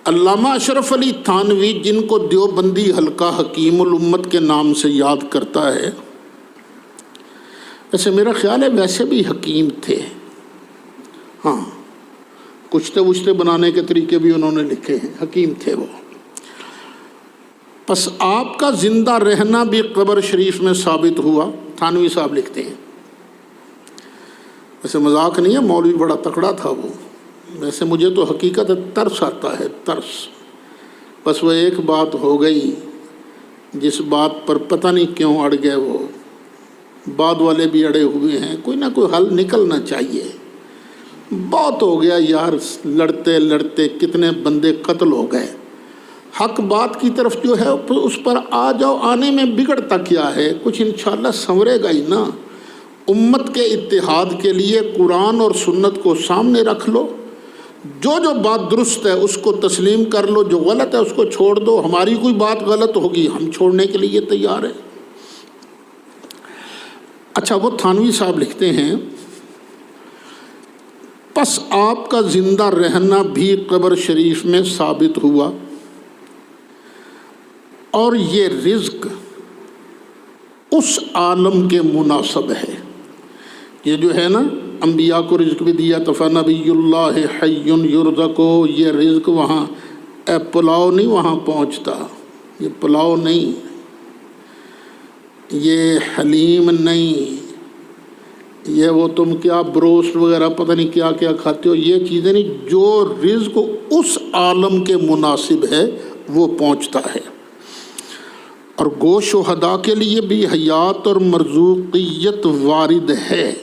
علامہ اشرف علی تھانوی، جن کو دیوبندی حلقہ حکیم الامت کے نام سے یاد کرتا ہے، ویسے میرا خیال ہے ویسے بھی حکیم تھے، ہاں کشتے وشتے بنانے کے طریقے بھی انہوں نے لکھے ہیں، حکیم تھے وہ۔ پس آپ کا زندہ رہنا بھی قبر شریف میں ثابت ہوا، تھانوی صاحب لکھتے ہیں۔ ویسے مذاق نہیں ہے، مولوی بڑا تکڑا تھا وہ، ویسے مجھے تو حقیقت ترس آتا ہے، ترس۔ بس وہ ایک بات ہو گئی جس بات پر پتہ نہیں کیوں اڑ گئے، وہ بعد والے بھی اڑے ہوئے ہیں، کوئی نہ کوئی حل نکلنا چاہیے۔ بہت ہو گیا یار، لڑتے لڑتے کتنے بندے قتل ہو گئے۔ حق بات کی طرف جو ہے اس پر آ جاؤ، آنے میں بگڑتا کیا ہے، کچھ انشاءاللہ سنورے گا ہی نا۔ امت کے اتحاد کے لیے قرآن اور سنت کو سامنے رکھ لو، جو بات درست ہے اس کو تسلیم کر لو، جو غلط ہے اس کو چھوڑ دو۔ ہماری کوئی بات غلط ہوگی ہم چھوڑنے کے لیے تیار ہیں۔ اچھا، وہ تھانوی صاحب لکھتے ہیں، پس آپ کا زندہ رہنا بھی قبر شریف میں ثابت ہوا، اور یہ رزق اس عالم کے مناسب ہے۔ یہ جو ہے نا، انبیاء کو رزق بھی دیا، فَنَبِيُّ اللَّهِ حَيٌّ يُرْزَقُ، یہ رزق وہاں پلاؤ نہیں وہاں پہنچتا، یہ پلاؤ نہیں، یہ حلیم نہیں، یہ وہ تم کیا بروسٹ وغیرہ پتہ نہیں کیا کیا کھاتے ہو، یہ چیزیں نہیں، جو رزق اس عالم کے مناسب ہے وہ پہنچتا ہے۔ اور گو شہداء کے لیے بھی حیات اور مرزوقیت وارد ہے،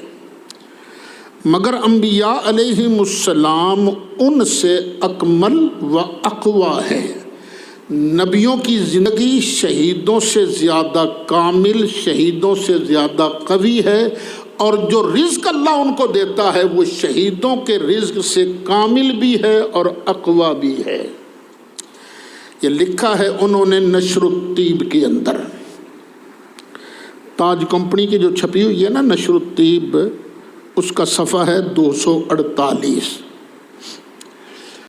مگر انبیاء علیہم السلام ان سے اکمل و اقویٰ ہے۔ نبیوں کی زندگی شہیدوں سے زیادہ کامل، شہیدوں سے زیادہ قوی ہے، اور جو رزق اللہ ان کو دیتا ہے وہ شہیدوں کے رزق سے کامل بھی ہے اور اقویٰ بھی ہے۔ یہ لکھا ہے انہوں نے نشر الطیب کے اندر، تاج کمپنی کی جو چھپی ہوئی ہے نا نشر الطیب، اس کا صفحہ ہے 248۔